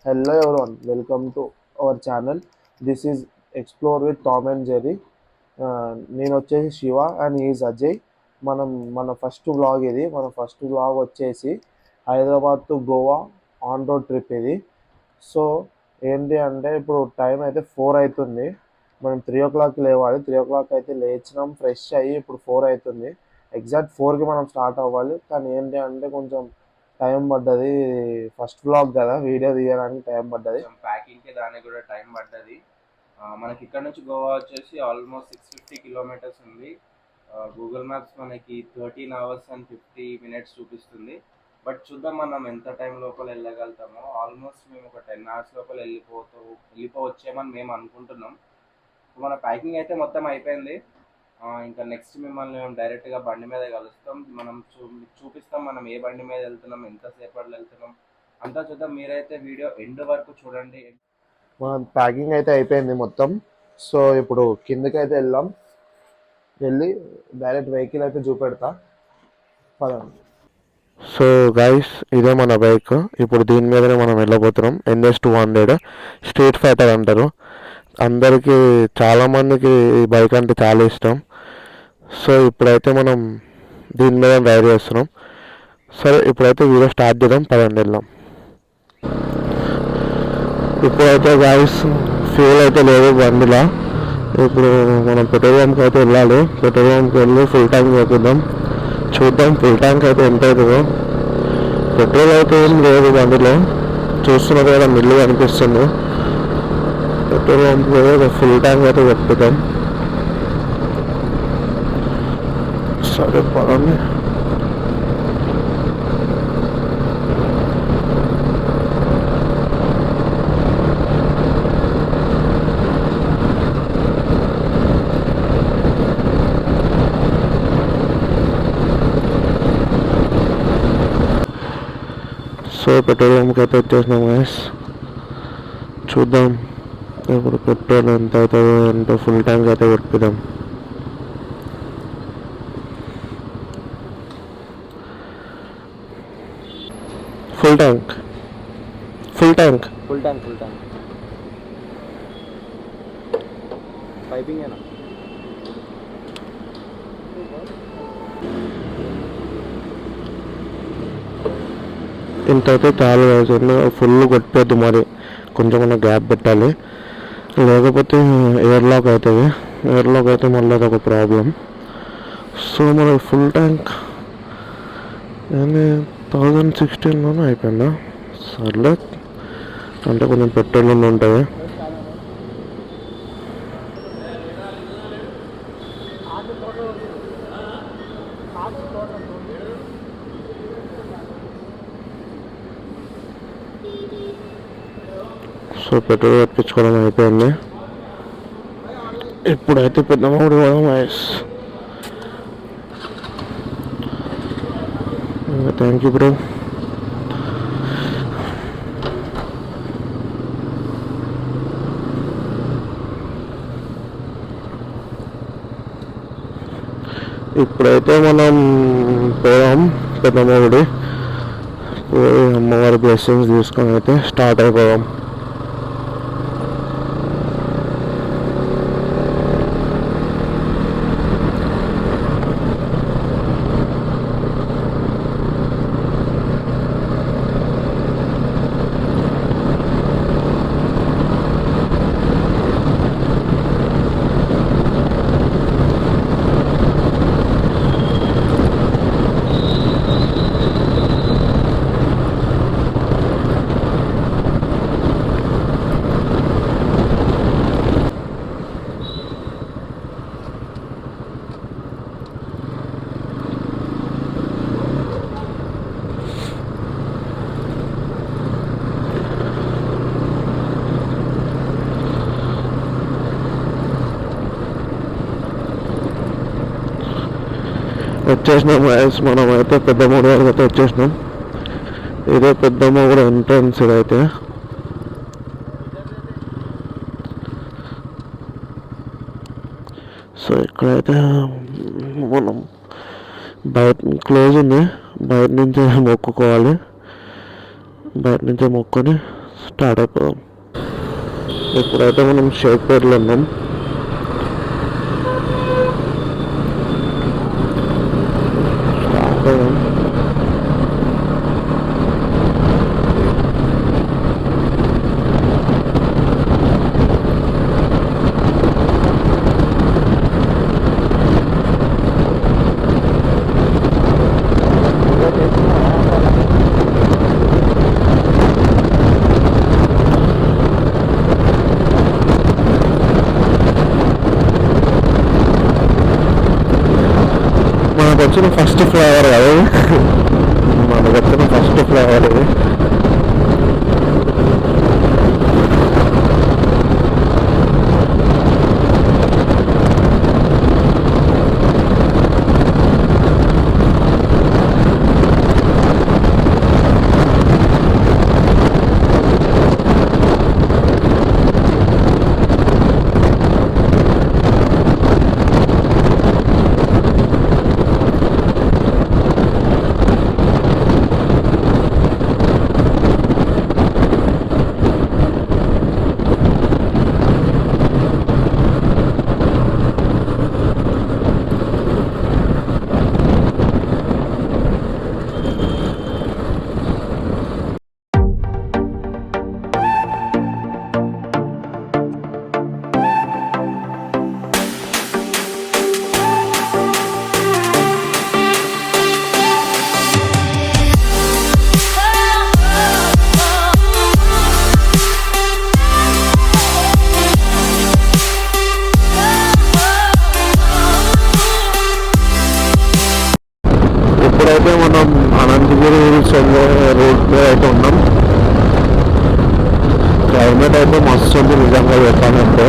Hello everyone, welcome to our channel. This is Explore with Tom and Jerry. నేను వచ్చేసి Shiva and is Ajay. మనం first vlog ఇది. మన first vlog వచ్చేసి Hyderabad to Goa on road trip ఇది. So ఏంటి అంటే ఇప్పుడు టైం అయితే 4 అవుతుంది. మనం 3 o'clock లేవాలి. 3 o'clock అయితే లేచినాం, ఫ్రెష్ అయ్యి ఇప్పుడు 4 అవుతుంది. ఎగ్జాక్ట్ 4కి మనం స్టార్ట్ అవ్వాలి. కానీ ఏంటి అంటే కొంచెం టైం పడ్డది. ఫస్ట్ వ్లాగ్ కదా, వీడియో తీయడానికి టైం పడ్డది. ప్యాకింగ్కి దానికి కూడా టైం పడ్డది. మనకి ఇక్కడ నుంచి గోవా వచ్చేసి ఆల్మోస్ట్ 650 కిలోమీటర్స్ ఉంది. గూగుల్ మ్యాప్స్ మనకి 13 hours and 50 minutes చూపిస్తుంది. బట్ చూద్దాం మనం ఎంత టైం లోపల వెళ్ళగలుగుతామో. ఆల్మోస్ట్ మేము ఒక 10 hours లోపల వెళ్ళిపోవచ్చేమని మేము అనుకుంటున్నాం. మన ప్యాకింగ్ అయితే మొత్తం అయిపోయింది. ఇంకా నెక్స్ట్ మిమ్మల్ని మేము డైరెక్ట్గా బండి మీద కలుస్తాం. మనం చూపిస్తాం మనం ఏ బండి మీద వెళ్తున్నాం, ఎంతసేపట్లో వెళ్తున్నాం అంతా చూద్దాం. మీరైతే వీడియో ఎండ్ వరకు చూడండి. మన ప్యాకింగ్ అయితే అయిపోయింది మొత్తం. సో ఇప్పుడు కిందకి అయితే వెళ్ళి డైరెక్ట్ వెహికల్ అయితే చూపెడతా పదండి. సో గైస్, ఇదే మన బైక్. ఇప్పుడు దీని మీదనే మనం వెళ్ళబోతున్నాం. NS 200 స్ట్రీట్ ఫైటర్ అంటారు. అందరికీ చాలామందికి ఈ బైక్ అంటే చాలా ఇష్టం. సో ఇప్పుడైతే మనం దీని మీద రైడ్ చేస్తున్నాం. సరే ఇప్పుడైతే వీడియో స్టార్ట్ చేద్దాం, పదండి వెళ్దాం. ఇప్పుడైతే గాయస్ ఫ్యూల్ అయితే లేదు బండిలో. ఇప్పుడు మనం పెట్రోల్ బంక్కి అయితే వెళ్ళాలి. పెట్రోల్ బంక్కి వెళ్ళి ఫుల్ ట్యాంక్ చేపిద్దాం. చూద్దాం ఫుల్ ట్యాంక్ అయితే ఎంత అవుతుందో. పెట్రోల్ అయితే ఏం లేదు బండిలో, చూస్తున్నారు కదా మిల్లు కనిపిస్తుంది. పెట్రోల్ బంక్లో ఫుల్ ట్యాంక్ అయితే చెప్తాం. సరే పదండి. సో పెట్రోల్ బంక్ అయితే వచ్చేసినాం గైస్. చూద్దాం ఇప్పుడు పెట్రోల్ ఎంత అవుతుందో, ఎంత ఫుల్ ట్యాంక్ అయితే కొట్టిద్దాం. Full tank full tank full tank piping ఏనా? ఇంత అయితే చాలు అవుతుంది. ఫుల్ కొట్టేద్దు, మరి కొంచెం గ్యాప్ పెట్టాలి, లేకపోతే ఎయిర్ లాక్ అవుతుంది. ఎయిర్ లాక్ అయితే మళ్ళీ అదొక ప్రాబ్లం. సో మన ఫుల్ ట్యాంక్ 2016లోనే అయిపోయిందా? సర్లే, అంటే కొంచెం పెట్రోల్ ఉంటుంది. సో పెట్రోల్ తెప్పించుకోవడం అయిపోయింది. ఇప్పుడైతే పెద్దమ్మగుడి పోదాం గైస్. Thank you bro. ఇప్పుడైతే మనం పోదాం పెద్దమ్మగుడి పోయి అమ్మవారి బ్లెస్సింగ్స్ తీసుకొని అయితే స్టార్ట్ అయిపోదాం. వచ్చేసినాం గైస్. మనం అయితే పెద్దమ్మగుడి వరకు అయితే వచ్చేసినాం. ఇదే పెద్దమ్మగుడి ఎంట్రన్స్ ఇదైతే. సో ఇక్కడైతే మనం బయట క్లోజ్ ఉంది, బయట నుంచే మొక్కుకోవాలి. బయట నుంచే మొక్కుని స్టార్ట్ అయిపోదాం. ఇప్పుడైతే మనం షేక్పేట్లో ఉన్నాం. స్టార్ట్ అయ్యాం. మనకు వచ్చిన ఫస్ట్ ఫ్లేవర్ కదా, మనకు వచ్చిన ఫస్ట్ ఫ్లేవర్ ఇది. ఇప్పుడైతే మనం అనంతగిరి హిల్స్ వెళ్ళే రోడ్లో అయితే ఉన్నాం. క్లైమేట్ అయితే మస్తు ఉంది నిజంగా చెప్పాలంటే.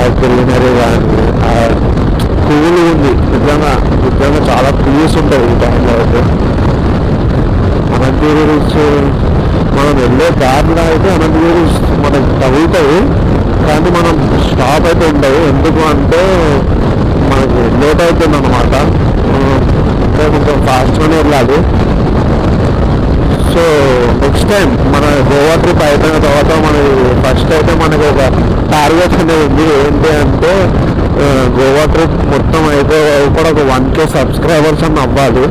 అది గ్రీనరీ కానీ కూల్ ఉంది నిజంగా. నిజంగా చాలా పీస్ ఉంటుంది ఈ టైంలో అయితే. అనంతగిరి హిల్స్ మనం వెళ్ళే దారిలో అయితే అనంతగిరి హిల్స్ మనకి తగులుతాయి, కానీ మనం స్టాప్ అయితే ఉండదు. ఎందుకు అంటే మనకి లేట్ అవుతుంది అన్నమాట. కొంచెం ఫాస్ట్గానే వెళ్ళాలి. సో నెక్స్ట్ టైం మన గోవా ట్రిప్ అయిపోయిన తర్వాత మనకి ఫస్ట్ అయితే మనకి ఒక టార్గెట్ అనేది ఉంది. ఏంటి అంటే గోవా ట్రిప్ మొత్తం అయితే కూడా ఒక 1K సబ్స్క్రైబర్స్ అని అవ్వాలి.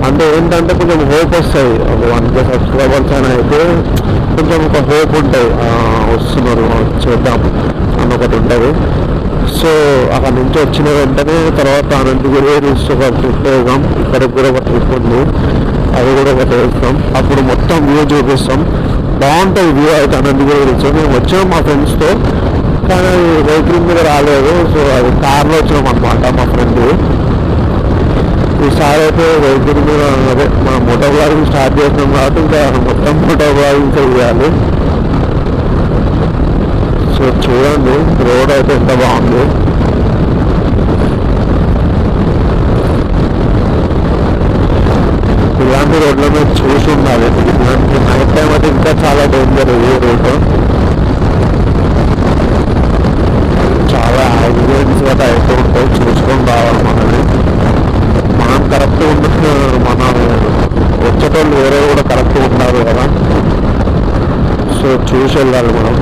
అంటే ఏంటంటే కొంచెం హోప్ వస్తుంది. ఒక 1K సబ్స్క్రైబర్స్ అని అయితే కొంచెం ఒక హోప్ ఉంటుంది, వస్తున్నారు చేద్దాం అని ఒకటి ఉంటుంది. సో అక్కడ నుంచి వచ్చిన వెంటనే తర్వాత అనంతగిరి హిల్స్ ఒక ట్రిప్ వేద్దాం. ఇక్కడికి కూడా ఒక ట్రిప్ ఉంది, అది కూడా ఒకటి వేస్తాం. అప్పుడు మొత్తం వ్యూ చూపిస్తాం. బాగుంటుంది వ్యూ అయితే అనంతగిరి హిల్స్. మేము వచ్చాం మా ఫ్రెండ్స్తో, కానీ వెహికల్ మీద రాలేదు. సో అది కార్లో వచ్చినాం అనమాట మా ఫ్రెండ్. ఈసారి అయితే వెహికల్ మీద అదే మా మోటో బ్లాగింగ్ స్టార్ట్ చేసినాం కాబట్టి ఇంకా మొత్తం మోటో బ్లాగింగ్ చేయాలి. సో చూడండి రోడ్ అయితే ఎంత బాగుంది. ఇలాంటి రోడ్ల మీద చూసి ఉండాలి. ఇలాంటి నైట్ టైం అయితే ఇంకా చాలా డేంజర్ ఈ రోడ్డు. చాలా యాక్సిడెంట్స్ గట్రా అయితే ఉంటాయి, చూసుకొని రావాలి మనది. మనం కరెక్ట్ ఉన్న మన వచ్చేటోళ్ళు వేరే కూడా కరెక్ట్ ఉన్నారు కదా. సో చూసి వెళ్ళాలి మనం.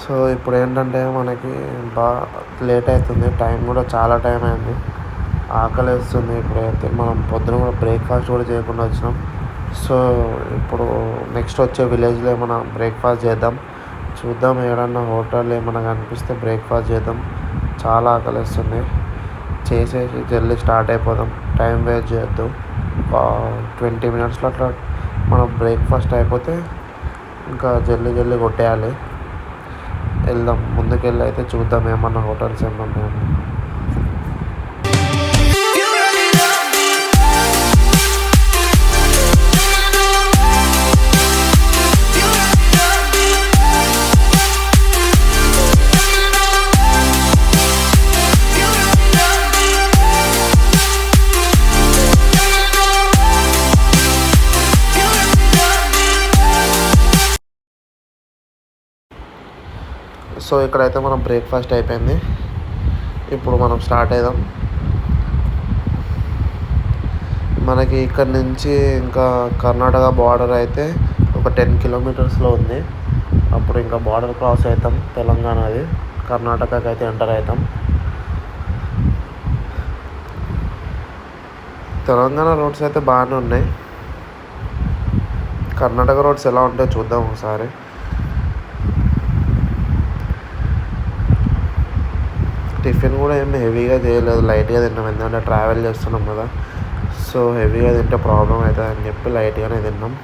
సో ఇప్పుడు ఏంటంటే మనకి బాగా లేట్ అవుతుంది, టైం కూడా చాలా టైం అయింది, ఆకలి వేస్తుంది. ఇప్పుడైతే మనం పొద్దున కూడా బ్రేక్ఫాస్ట్ కూడా చేయకుండా వచ్చినాం. సో ఇప్పుడు నెక్స్ట్ వచ్చే విలేజ్లో ఏమైనా బ్రేక్ఫాస్ట్ చేద్దాం. చూద్దాం, ఏడన్నా హోటల్ ఏమైనా కనిపిస్తే బ్రేక్ఫాస్ట్ చేద్దాం. చాలా ఆకలి వేస్తుంది. చేసేసి జల్దీ స్టార్ట్ అయిపోదాం, టైం వేస్ట్ చేయొద్దు. 20 minutesలో అట్లా మనం బ్రేక్ఫాస్ట్ అయిపోతే ఇంకా జల్దీ కొట్టేయాలి. వెళ్దాం, ముందుకెళ్ళి అయితే చూద్దాం ఏమన్నా హోటల్స్ ఏమన్నా ఉన్నాయేమో. సో ఇక్కడైతే మనం బ్రేక్ఫాస్ట్ అయిపోయింది. ఇప్పుడు మనం స్టార్ట్ అవుదాం. మనకి ఇక్కడ నుంచి ఇంకా కర్ణాటక బార్డర్ అయితే ఒక 10 కిలోమీటర్స్లో ఉంది. అప్పుడు ఇంకా బార్డర్ క్రాస్ అవుతాం, తెలంగాణది కర్ణాటకకి అయితే ఎంటర్ అవుతాం. తెలంగాణ రోడ్స్ అయితే బాగానే ఉన్నాయి. కర్ణాటక రోడ్స్ ఎలా ఉంటాయో చూద్దాం ఒకసారి. టిఫిన్ కూడా ఏమి హెవీగా చేయలేదు, లైట్గా తిన్నాం. ఎందుకంటే ట్రావెల్ చేస్తున్నాం కదా, సో హెవీగా తింటే ప్రాబ్లం అవుతుంది అని చెప్పి లైట్గానే తిన్నాం.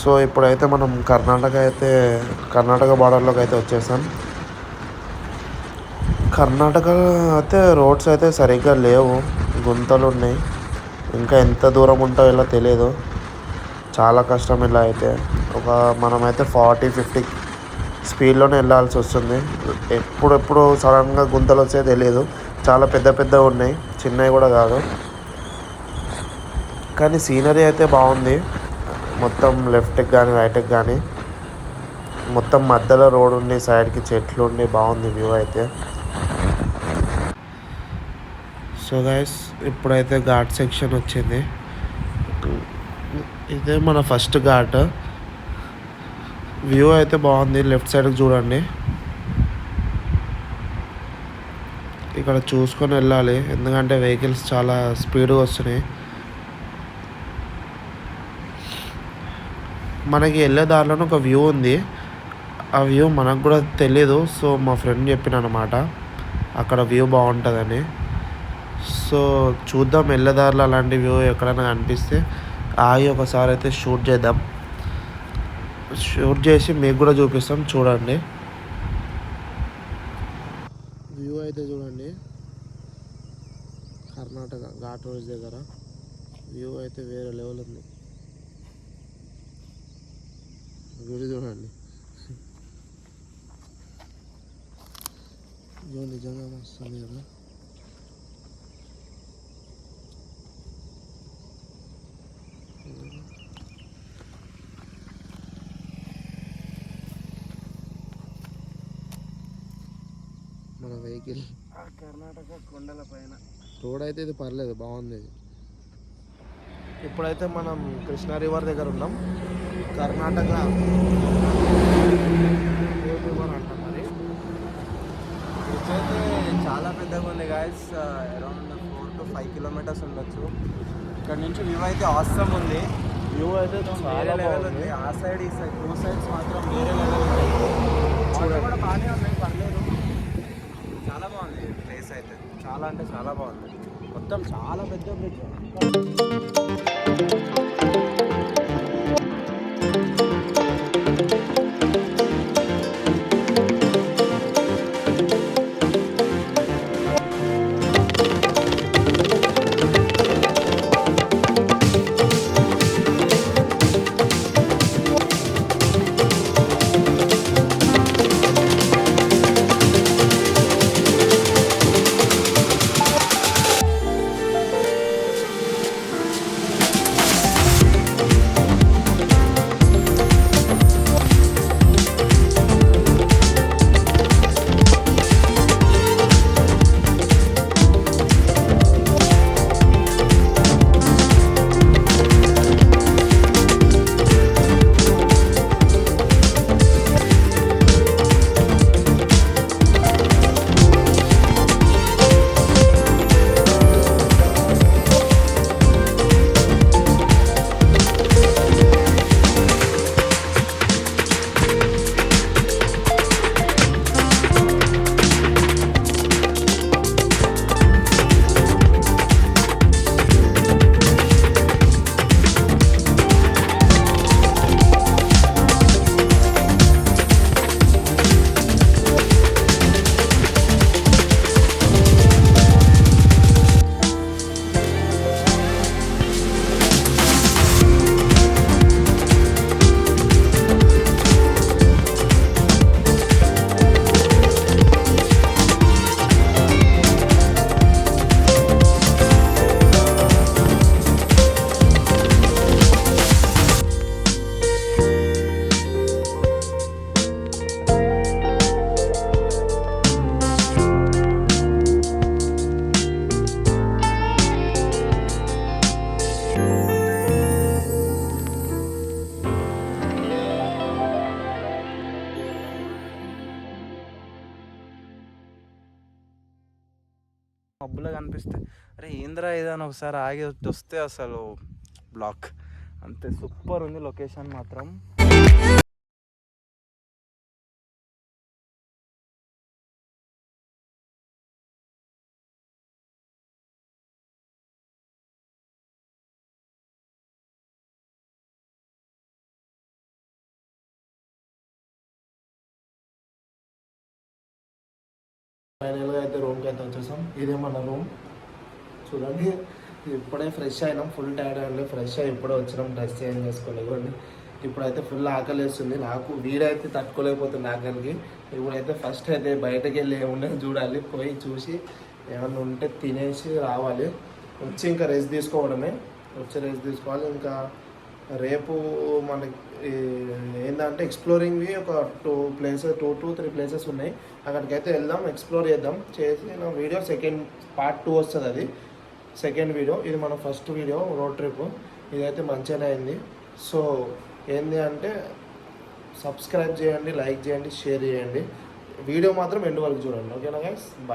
సో ఇప్పుడైతే మనం కర్ణాటక బార్డర్లోకి అయితే వచ్చేసాం. కర్ణాటక అయితే రోడ్స్ అయితే సరిగ్గా లేవు, గుంతలు ఉన్నాయి. ఇంకా ఎంత దూరం ఉంటాయో ఇలా తెలియదు, చాలా కష్టం. ఇలా అయితే మనమైతే 40-50 స్పీడ్లోనే వెళ్ళాల్సి వస్తుంది. ఎప్పుడెప్పుడు సడన్గా గుంతలు వచ్చాయో తెలియదు. చాలా పెద్ద పెద్దగా ఉన్నాయి, చిన్నవి కూడా కాదు. కానీ సీనరీ అయితే బాగుంది. మొత్తం లెఫ్ట్కి కానీ రైట్కి కానీ మొత్తం మధ్యలో రోడ్ ఉండి సైడ్కి చెట్లు ఉండి బాగుంది వ్యూ అయితే. సో గైస్, ఇప్పుడైతే ఘాట్ సెక్షన్ వచ్చింది. ఇదే మన ఫస్ట్ ఘాట్. వ్యూ అయితే బాగుంది. లెఫ్ట్ సైడ్కి చూడండి, ఇక్కడ చూసుకొని వెళ్ళాలి ఎందుకంటే వెహికల్స్ చాలా స్పీడ్గా వస్తున్నాయి. మనకి వెళ్ళే దారిలోనే ఒక వ్యూ ఉంది. ఆ వ్యూ మనకు కూడా తెలీదు. సో మా ఫ్రెండ్ చెప్పిన అనమాట అక్కడ వ్యూ బాగుంటుందని. సో చూద్దాం, వెళ్ళే దారిలో అలాంటి వ్యూ ఎక్కడైనా కనిపిస్తే ఆగి ఒకసారి అయితే షూట్ చేద్దాం. షూట్ చేసి మీకు కూడా చూపిస్తాం, చూడండి. వ్యూ అయితే చూడండి, కర్ణాటక ఘాట్ రోడ్స్ దగ్గర వ్యూ అయితే వేరే లెవెల్ ఉంది. గుడి చూడండి, వ్యూ నిజంగా వస్తుంది కదా. మన వెహికల్ కర్ణాటక కొండల పైన రోడ్ అయితే ఇది పర్లేదు, బాగుంది. ఇప్పుడైతే మనం కృష్ణా రివర్ దగ్గర ఉన్నాం. కర్ణాటక రివర్ అంటాం. మరి బ్రిడ్జ్ అయితే చాలా పెద్దగా ఉంది గాయస్. అరౌండ్ 4-5 కిలోమీటర్స్ ఉండొచ్చు. ఇక్కడ నుంచి వ్యూ అయితే ఆసమ్ ఉంది. వ్యూ అయితే వేరే లెవెల్ ఉంది. ఆ సైడ్ ఈ సైడ్ 2 సైడ్స్ మాత్రం వేరే లెవెల్ ఉంది. చూడ కూడా బాగానే ఉన్నాయి, పర్లేదు. చాలా బాగుంది ప్లేస్ అయితే, చాలా అంటే చాలా బాగుంది. మొత్తం చాలా పెద్ద బ్రిడ్జ్. మబ్బులో కనిపిస్తే అరే ఏంద్రా ఏదైనా ఒకసారి ఆగి వస్తే అసలు బ్లాక్. అంతే సూపర్ ఉంది లొకేషన్ మాత్రం. ఫైనల్గా అయితే రూమ్కి అయితే వచ్చేసాం. ఇదే మన రూమ్ చూడండి. ఇప్పుడే ఫ్రెష్ అయినాం, ఫుల్ టైర్డ్ అండి. ఫ్రెష్ అయ్యి ఇప్పుడే వచ్చినాం, డ్రెస్ చేంజ్ చేసుకోలేదండి. ఇప్పుడైతే ఫుల్ ఆకలి వేస్తుంది నాకు, వీడైతే తట్టుకోలేకపోతుంది ఆకలికి. ఇప్పుడైతే ఫస్ట్ అయితే బయటకు వెళ్ళి ఏముండే చూడాలి, పోయి చూసి ఏమన్నా ఉంటే తినేసి రావాలి. వచ్చి ఇంకా రెస్ట్ తీసుకోవడమే, వచ్చి రెస్ట్ తీసుకోవాలి. ఇంకా రేపు మనకి ఏంటంటే ఎక్స్ప్లోరింగ్వి ఒక 2 to 3 ప్లేసెస్ ఉన్నాయి. అక్కడికైతే వెళ్దాం, ఎక్స్ప్లోర్ చేద్దాం. చేసి నా వీడియో పార్ట్ 2 వస్తుంది, అది సెకండ్ వీడియో. ఇది మన ఫస్ట్ వీడియో రోడ్ ట్రిప్. ఇదైతే మంచిగానే అయింది. సో ఏంటి అంటే సబ్స్క్రైబ్ చేయండి, లైక్ చేయండి, షేర్ చేయండి. వీడియో మాత్రం ఎండ్ వరకు చూడండి. ఓకేనా గైస్, బాయ్.